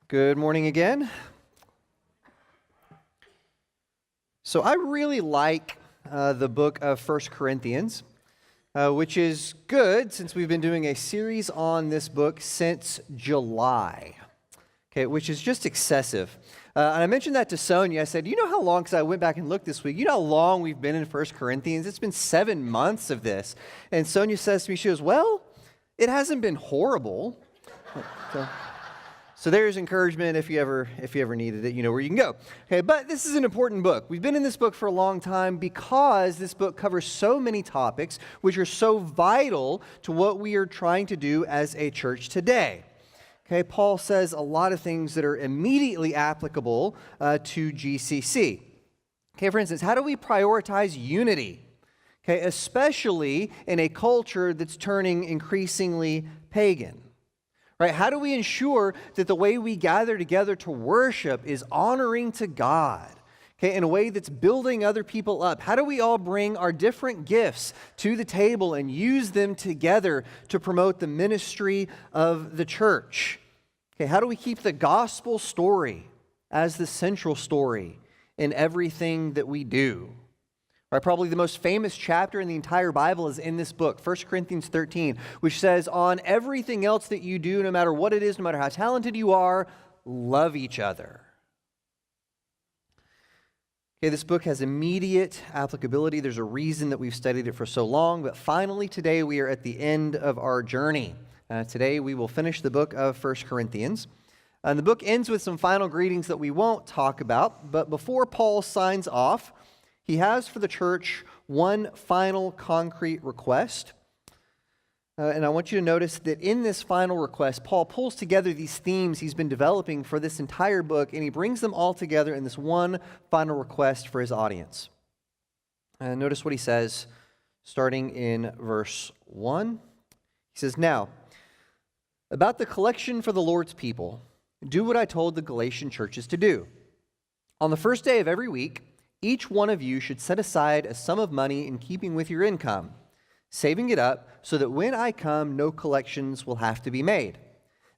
Good morning again. So I really like the book of 1 Corinthians, which is good since we've been doing a series on this book since July, okay, which is just excessive. And I mentioned that to Sonia. I said, you know how long, because I went back and looked this week, you know how long we've been in 1 Corinthians? It's been 7 months of this. And Sonia says to me, she goes, well, it hasn't been horrible. So there's encouragement if you ever needed it, you know where you can go. Okay, but this is an important book. We've been in this book for a long time because this book covers so many topics which are so vital to what we are trying to do as a church today. Okay, Paul says a lot of things that are immediately applicable to GCC. Okay, for instance, how do we prioritize unity? Okay, especially in a culture that's turning increasingly pagan. Right? How do we ensure that the way we gather together to worship is honoring to God, okay, in a way that's building other people up? How do we all bring our different gifts to the table and use them together to promote the ministry of the church? Okay, how do we keep the gospel story as the central story in everything that we do? Right, probably the most famous chapter in the entire Bible is in this book, 1 Corinthians 13, which says, on everything else that you do, no matter what it is, no matter how talented you are, love each other. Okay, this book has immediate applicability. There's a reason that we've studied it for so long, but finally today we are at the end of our journey. Today we will finish the book of 1 Corinthians. And the book ends with some final greetings that we won't talk about, but before Paul signs off, he has for the church one final concrete request. And I want you to notice that in this final request, Paul pulls together these themes he's been developing for this entire book, and he brings them all together in this one final request for his audience. And notice what he says, starting in verse 1. He says, now, about the collection for the Lord's people, do what I told the Galatian churches to do. On the first day of every week, each one of you should set aside a sum of money in keeping with your income, saving it up so that when I come, no collections will have to be made.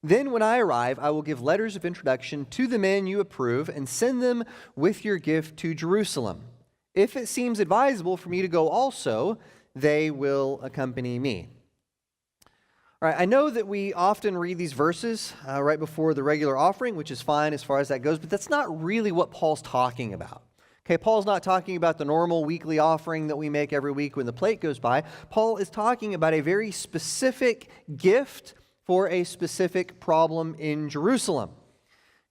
Then when I arrive, I will give letters of introduction to the men you approve and send them with your gift to Jerusalem. If it seems advisable for me to go also, they will accompany me. All right, I know that we often read these verses right before the regular offering, which is fine as far as that goes, but that's not really what Paul's talking about. Okay, Paul's not talking about the normal weekly offering that we make every week when the plate goes by. Paul is talking about a very specific gift for a specific problem in Jerusalem.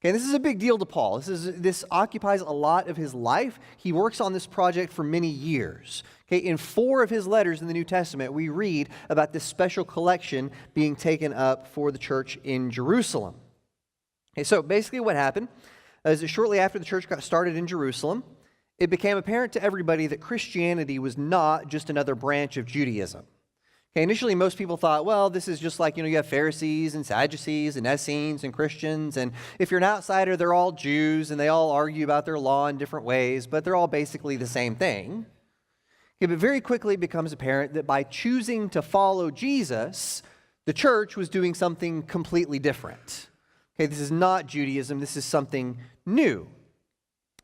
Okay, this is a big deal to Paul. This occupies a lot of his life. He works on this project for many years. Okay, in 4 of his letters in the New Testament, we read about this special collection being taken up for the church in Jerusalem. Okay, so basically what happened is that shortly after the church got started in Jerusalem, it became apparent to everybody that Christianity was not just another branch of Judaism. Okay, initially, most people thought, well, this is just like, you have Pharisees and Sadducees and Essenes and Christians, and if you're an outsider, they're all Jews, and they all argue about their law in different ways, but they're all basically the same thing. Okay, but very quickly it becomes apparent that by choosing to follow Jesus, the church was doing something completely different. Okay, this is not Judaism, this is something new.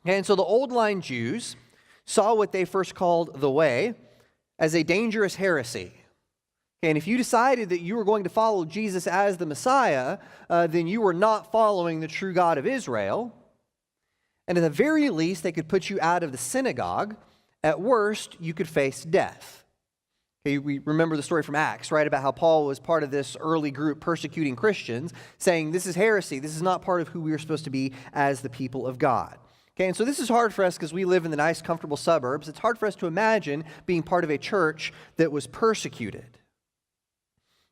And so the old line Jews saw what they first called the way as a dangerous heresy. And if you decided that you were going to follow Jesus as the Messiah, then you were not following the true God of Israel. And at the very least, they could put you out of the synagogue. At worst, you could face death. Okay, we remember the story from Acts, right, about how Paul was part of this early group persecuting Christians, saying this is heresy, this is not part of who we are supposed to be as the people of God. Okay, and so this is hard for us because we live in the nice, comfortable suburbs. It's hard for us to imagine being part of a church that was persecuted.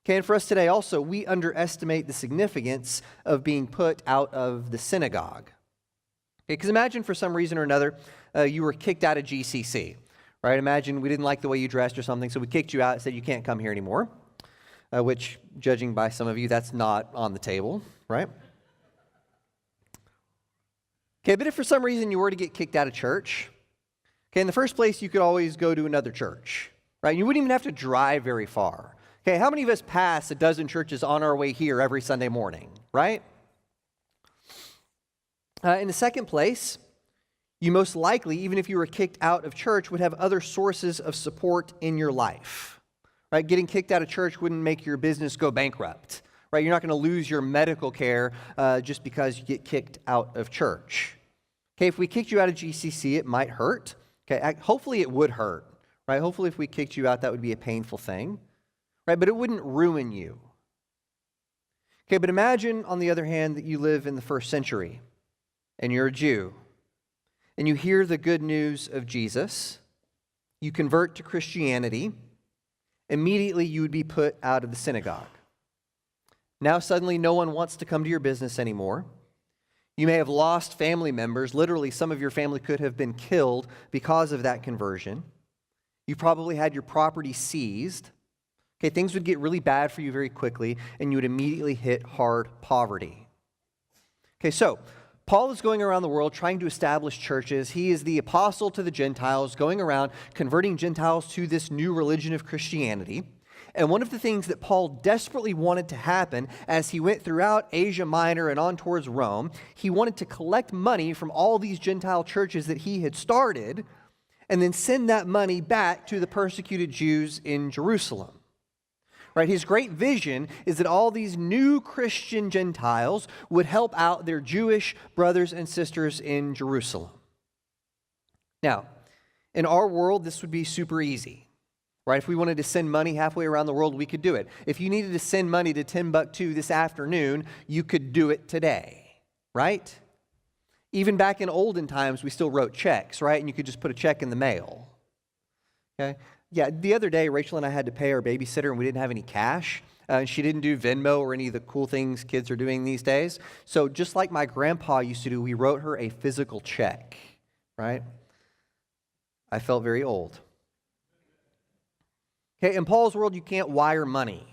Okay, and for us today also, we underestimate the significance of being put out of the synagogue. Okay, because imagine for some reason or another, you were kicked out of GCC, right? Imagine we didn't like the way you dressed or something, so we kicked you out and said you can't come here anymore, which, judging by some of you, that's not on the table, right? Okay, but if for some reason you were to get kicked out of church, okay, in the first place, you could always go to another church, right? You wouldn't even have to drive very far. Okay, how many of us pass a dozen churches on our way here every Sunday morning, right? In the second place, you most likely, even if you were kicked out of church, would have other sources of support in your life. Right? Getting kicked out of church wouldn't make your business go bankrupt. Right? You're not going to lose your medical care just because you get kicked out of church. Okay, if we kicked you out of GCC, it might hurt. Okay, hopefully it would hurt. Right? Hopefully if we kicked you out, that would be a painful thing. Right? But it wouldn't ruin you. Okay, but imagine, on the other hand, that you live in the first century and you're a Jew and you hear the good news of Jesus, you convert to Christianity, immediately you would be put out of the synagogue. Now suddenly no one wants to come to your business anymore. You may have lost family members. Literally, some of your family could have been killed because of that conversion. You probably had your property seized. Okay, things would get really bad for you very quickly, and you would immediately hit hard poverty. Okay, so Paul is going around the world trying to establish churches. He is the apostle to the Gentiles, going around converting Gentiles to this new religion of Christianity. And one of the things that Paul desperately wanted to happen as he went throughout Asia Minor and on towards Rome, he wanted to collect money from all these Gentile churches that he had started and then send that money back to the persecuted Jews in Jerusalem. Right? His great vision is that all these new Christian Gentiles would help out their Jewish brothers and sisters in Jerusalem. Now, in our world, this would be super easy. Right? If we wanted to send money halfway around the world, we could do it. If you needed to send money to Timbuktu this afternoon, you could do it today. Right? Even back in olden times, we still wrote checks, right? And you could just put a check in the mail. Okay? Yeah, the other day, Rachel and I had to pay our babysitter, and we didn't have any cash. She didn't do Venmo or any of the cool things kids are doing these days. So just like my grandpa used to do, we wrote her a physical check, right? I felt very old. Okay, in Paul's world, you can't wire money.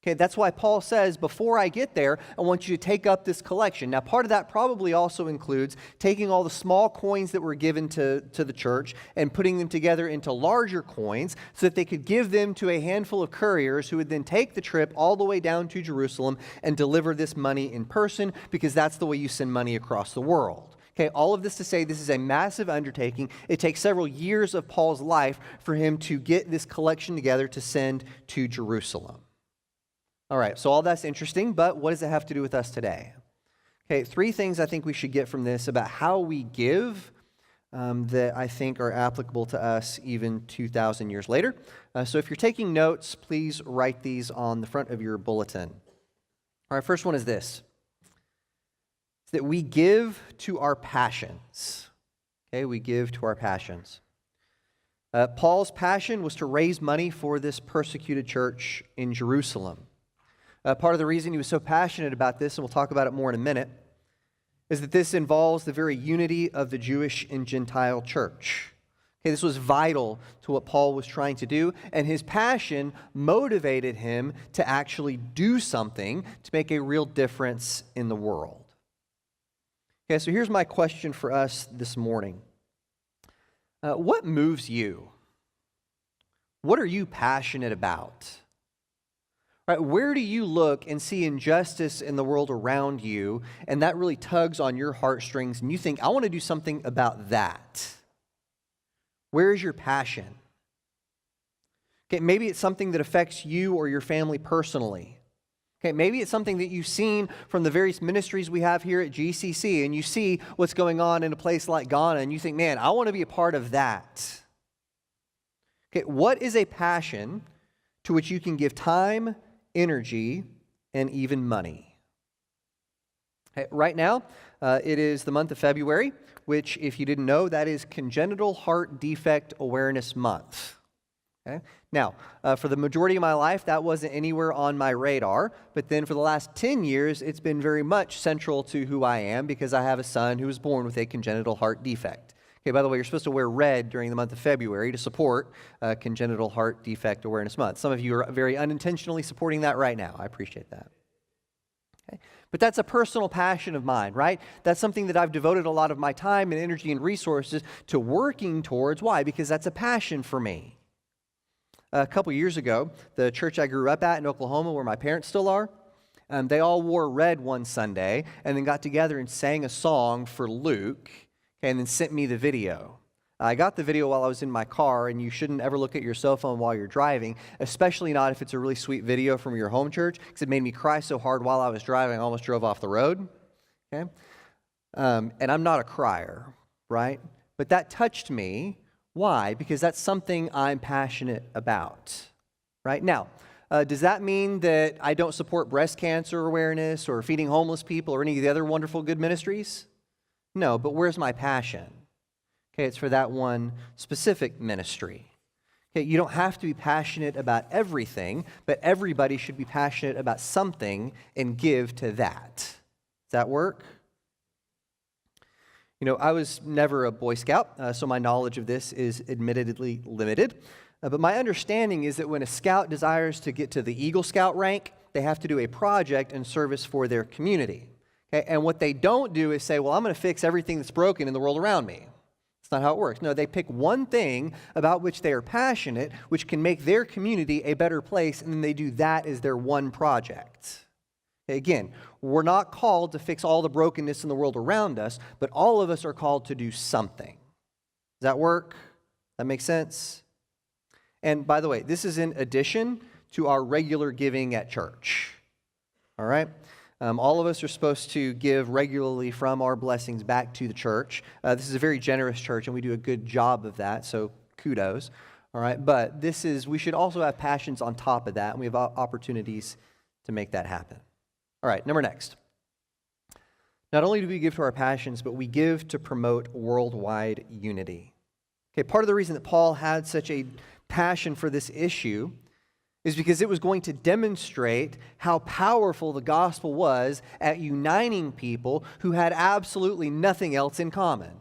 Okay, that's why Paul says, before I get there, I want you to take up this collection. Now, part of that probably also includes taking all the small coins that were given to the church and putting them together into larger coins so that they could give them to a handful of couriers who would then take the trip all the way down to Jerusalem and deliver this money in person, because that's the way you send money across the world. Okay, all of this to say this is a massive undertaking. It takes several years of Paul's life for him to get this collection together to send to Jerusalem. All right, so all that's interesting, but what does it have to do with us today? Okay, three things I think we should get from this about how we give that I think are applicable to us even 2,000 years later. So if you're taking notes, please write these on the front of your bulletin. All right, first one is this. It's that we give to our passions. Okay, we give to our passions. Paul's passion was to raise money for this persecuted church in Jerusalem. Part of the reason he was so passionate about this, and we'll talk about it more in a minute, is that this involves the very unity of the Jewish and Gentile church. Okay, this was vital to what Paul was trying to do, and his passion motivated him to actually do something to make a real difference in the world. Okay, so here's my question for us this morning. What moves you? What are you passionate about? Right, where do you look and see injustice in the world around you, and that really tugs on your heartstrings, and you think, I want to do something about that? Where is your passion? Okay, maybe it's something that affects you or your family personally. Okay, maybe it's something that you've seen from the various ministries we have here at GCC, and you see what's going on in a place like Ghana, and you think, man, I want to be a part of that. Okay, what is a passion to which you can give time, energy, and even money? Okay, right now, it is the month of February, which, if you didn't know, that is Congenital Heart Defect Awareness Month. Okay? Now, for the majority of my life, that wasn't anywhere on my radar, but then for the last 10 years, it's been very much central to who I am because I have a son who was born with a congenital heart defect. Okay, by the way, you're supposed to wear red during the month of February to support Congenital Heart Defect Awareness Month. Some of you are very unintentionally supporting that right now. I appreciate that. Okay. But that's a personal passion of mine, right? That's something that I've devoted a lot of my time and energy and resources to working towards. Why? Because that's a passion for me. A couple years ago, the church I grew up at in Oklahoma, where my parents still are, They all wore red one Sunday and then got together and sang a song for Luke, okay, and then sent me the video. I got the video while I was in my car, and you shouldn't ever look at your cell phone while you're driving, especially not if it's a really sweet video from your home church, because it made me cry so hard while I was driving, I almost drove off the road, okay? And I'm not a crier, right? But that touched me. Why? Because that's something I'm passionate about, right? Now, does that mean that I don't support breast cancer awareness or feeding homeless people or any of the other wonderful good ministries? No, but where's my passion? Okay, it's for that one specific ministry. Okay, you don't have to be passionate about everything, but everybody should be passionate about something and give to that. Does that work? You know, I was never a Boy Scout, so my knowledge of this is admittedly limited. But my understanding is that when a scout desires to get to the Eagle Scout rank, they have to do a project and service for their community. Okay? And what they don't do is say, well, I'm going to fix everything that's broken in the world around me. That's not how it works. No, they pick one thing about which they are passionate, which can make their community a better place, and then they do that as their one project. Again, we're not called to fix all the brokenness in the world around us, but all of us are called to do something. Does that work? That makes sense? And by the way, this is in addition to our regular giving at church. All right? All of us are supposed to give regularly from our blessings back to the church. This is a very generous church, and we do a good job of that, so kudos. All right? But we should also have passions on top of that, and we have opportunities to make that happen. All right, next. Not only do we give to our passions, but we give to promote worldwide unity. Okay, part of the reason that Paul had such a passion for this issue is because it was going to demonstrate how powerful the gospel was at uniting people who had absolutely nothing else in common.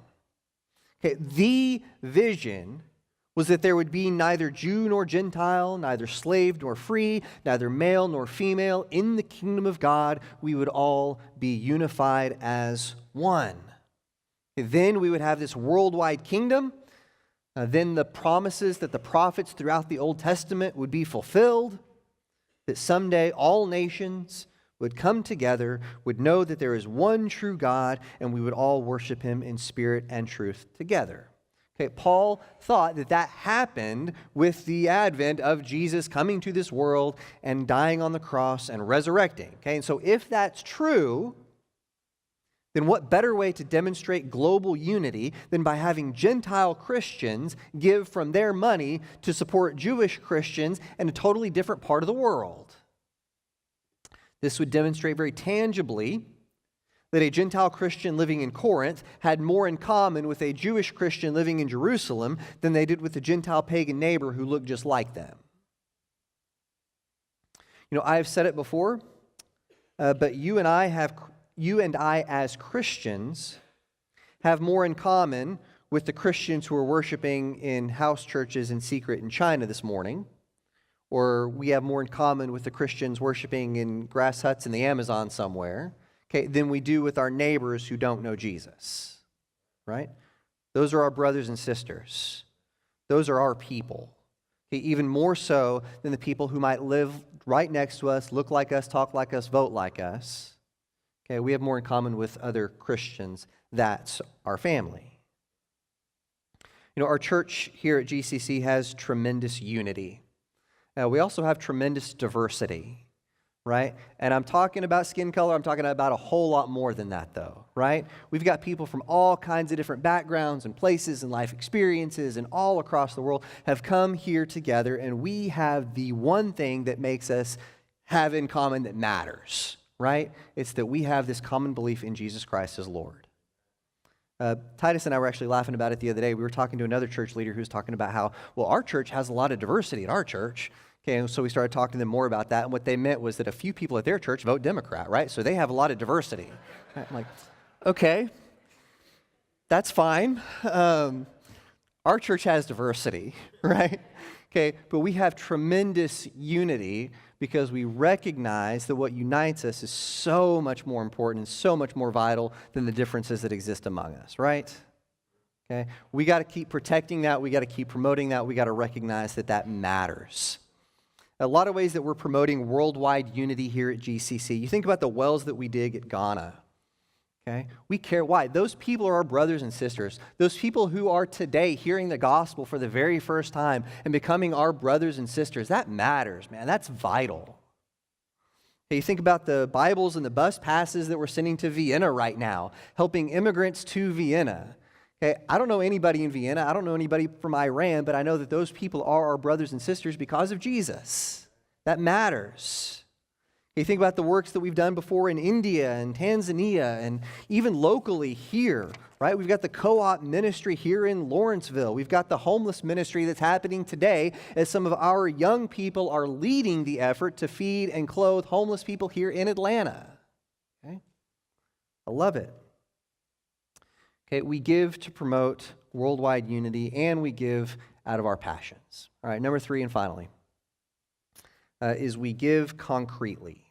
Okay, the vision was that there would be neither Jew nor Gentile, neither slave nor free, neither male nor female. In the kingdom of God, we would all be unified as one. Then we would have this worldwide kingdom. Then the promises that the prophets throughout the Old Testament would be fulfilled, that someday all nations would come together, would know that there is one true God, and we would all worship him in spirit and truth together. Okay, Paul thought that that happened with the advent of Jesus coming to this world and dying on the cross and resurrecting. Okay, and so if that's true, then what better way to demonstrate global unity than by having Gentile Christians give from their money to support Jewish Christians in a totally different part of the world? This would demonstrate very tangibly that a Gentile Christian living in Corinth had more in common with a Jewish Christian living in Jerusalem than they did with a Gentile pagan neighbor who looked just like them. You know, I have said it before, but you and I as Christians have more in common with the Christians who are worshiping in house churches in secret in China this morning, or we have more in common with the Christians worshiping in grass huts in the Amazon somewhere, okay, than we do with our neighbors who don't know Jesus, right? Those are our brothers and sisters. Those are our people. Okay, even more so than the people who might live right next to us, look like us, talk like us, vote like us. Okay, we have more in common with other Christians. That's our family. You know, our church here at GCC has tremendous unity. We also have tremendous diversity, right? And I'm talking about skin color. I'm talking about a whole lot more than that, though, right? We've got people from all kinds of different backgrounds and places and life experiences and all across the world have come here together, and we have the one thing that makes us have in common that matters, right? It's that we have this common belief in Jesus Christ as Lord. Titus and I were actually laughing about it the other day. We were talking to another church leader who was talking about how, well, our church has a lot of diversity at our church. Okay, and so we started talking to them more about that, and what they meant was that a few people at their church vote Democrat, right? So they have a lot of diversity. I'm like, okay, that's fine. Our church has diversity, right? Okay, but we have tremendous unity because we recognize that what unites us is so much more important and so much more vital than the differences that exist among us, right? Okay, we got to keep protecting that. We got to keep promoting that. We got to recognize that that matters. A lot of ways that we're promoting worldwide unity here at GCC. You think about the wells that we dig at Ghana. Okay? We care. Why? Those people are our brothers and sisters. Those people who are today hearing the gospel for the very first time and becoming our brothers and sisters, that matters, man. That's vital. Okay, you think about the Bibles and the bus passes that we're sending to Vienna right now, helping immigrants to Vienna. Okay, I don't know anybody in Vienna. I don't know anybody from Iran, but I know that those people are our brothers and sisters because of Jesus. That matters. You think about the works that we've done before in India and Tanzania and even locally here, right? We've got the co-op ministry here in Lawrenceville. We've got the homeless ministry that's happening today as some of our young people are leading the effort to feed and clothe homeless people here in Atlanta. Okay? I love it. Okay, we give to promote worldwide unity, and we give out of our passions. All right, number 3 and finally is we give concretely.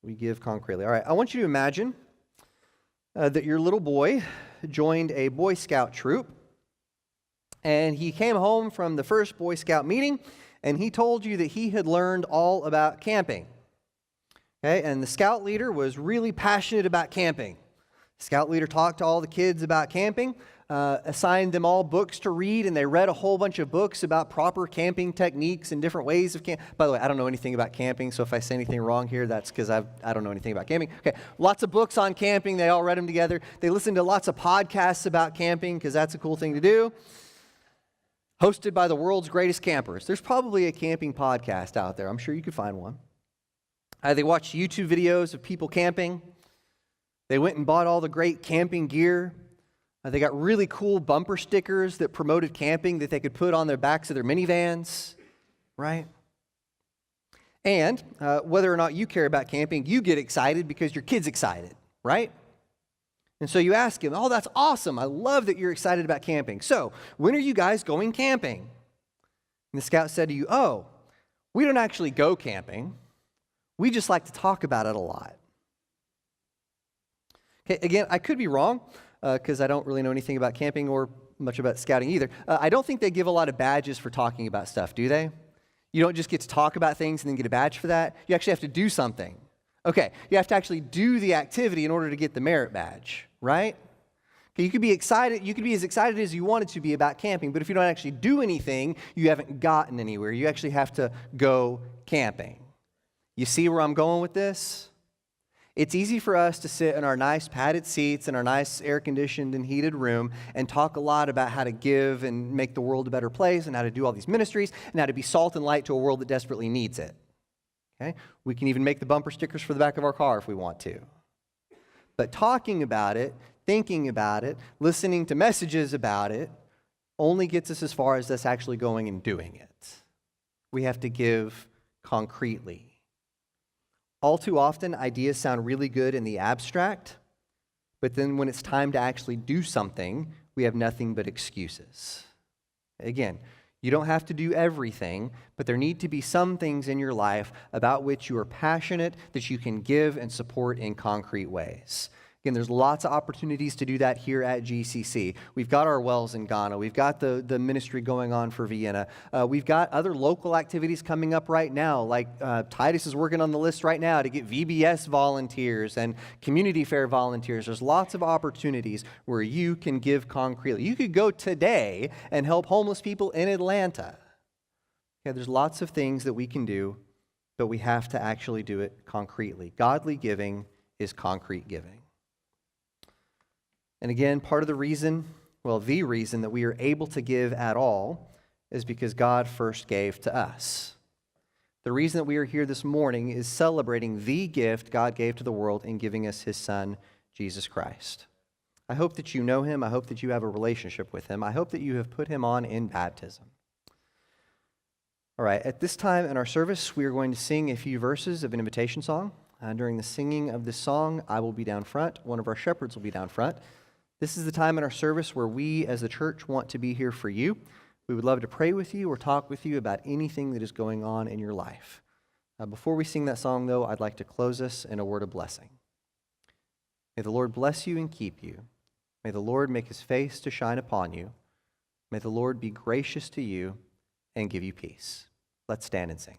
We give concretely. All right, I want you to imagine that your little boy joined a Boy Scout troop, and he came home from the first Boy Scout meeting, and he told you that he had learned all about camping. Okay, and the scout leader was really passionate about camping. Scout leader talked to all the kids about camping, assigned them all books to read, and they read a whole bunch of books about proper camping techniques and different ways of camping. By the way, I don't know anything about camping, so if I say anything wrong here, that's because I don't know anything about camping. Okay, lots of books on camping. They all read them together. They listened to lots of podcasts about camping because that's a cool thing to do. Hosted by the world's greatest campers. There's probably a camping podcast out there. I'm sure you could find one. They watched YouTube videos of people camping. They went and bought all the great camping gear. They got really cool bumper stickers that promoted camping that they could put on their backs of their minivans, right? And whether or not you care about camping, you get excited because your kid's excited, right? And so you ask him, oh, that's awesome. I love that you're excited about camping. So when are you guys going camping? And the scout said to you, oh, we don't actually go camping. We just like to talk about it a lot. Okay, again, I could be wrong because I don't really know anything about camping or much about scouting either. I don't think they give a lot of badges for talking about stuff, do they? You don't just get to talk about things and then get a badge for that. You actually have to do something. Okay, you have to actually do the activity in order to get the merit badge, right? Okay, you could be excited. You could be as excited as you wanted to be about camping, but if you don't actually do anything, you haven't gotten anywhere. You actually have to go camping. You see where I'm going with this? It's easy for us to sit in our nice padded seats in our nice air-conditioned and heated room and talk a lot about how to give and make the world a better place and how to do all these ministries and how to be salt and light to a world that desperately needs it. Okay? We can even make the bumper stickers for the back of our car if we want to. But talking about it, thinking about it, listening to messages about it only gets us as far as us actually going and doing it. We have to give concretely. All too often, ideas sound really good in the abstract, but then when it's time to actually do something, we have nothing but excuses. Again, you don't have to do everything, but there need to be some things in your life about which you are passionate that you can give and support in concrete ways. Again, there's lots of opportunities to do that here at GCC. We've got our wells in Ghana. We've got the ministry going on for Vienna. We've got other local activities coming up right now, like Titus is working on the list right now to get VBS volunteers and community fair volunteers. There's lots of opportunities where you can give concretely. You could go today and help homeless people in Atlanta. Okay, there's lots of things that we can do, but we have to actually do it concretely. Godly giving is concrete giving. And again, part of the reason that we are able to give at all is because God first gave to us. The reason that we are here this morning is celebrating the gift God gave to the world in giving us His Son, Jesus Christ. I hope that you know Him. I hope that you have a relationship with Him. I hope that you have put Him on in baptism. All right, at this time in our service, we are going to sing a few verses of an invitation song. During the singing of this song, I will be down front. One of our shepherds will be down front. This is the time in our service where we as the church want to be here for you. We would love to pray with you or talk with you about anything that is going on in your life. Before we sing that song, though, I'd like to close us in a word of blessing. May the Lord bless you and keep you. May the Lord make His face to shine upon you. May the Lord be gracious to you and give you peace. Let's stand and sing.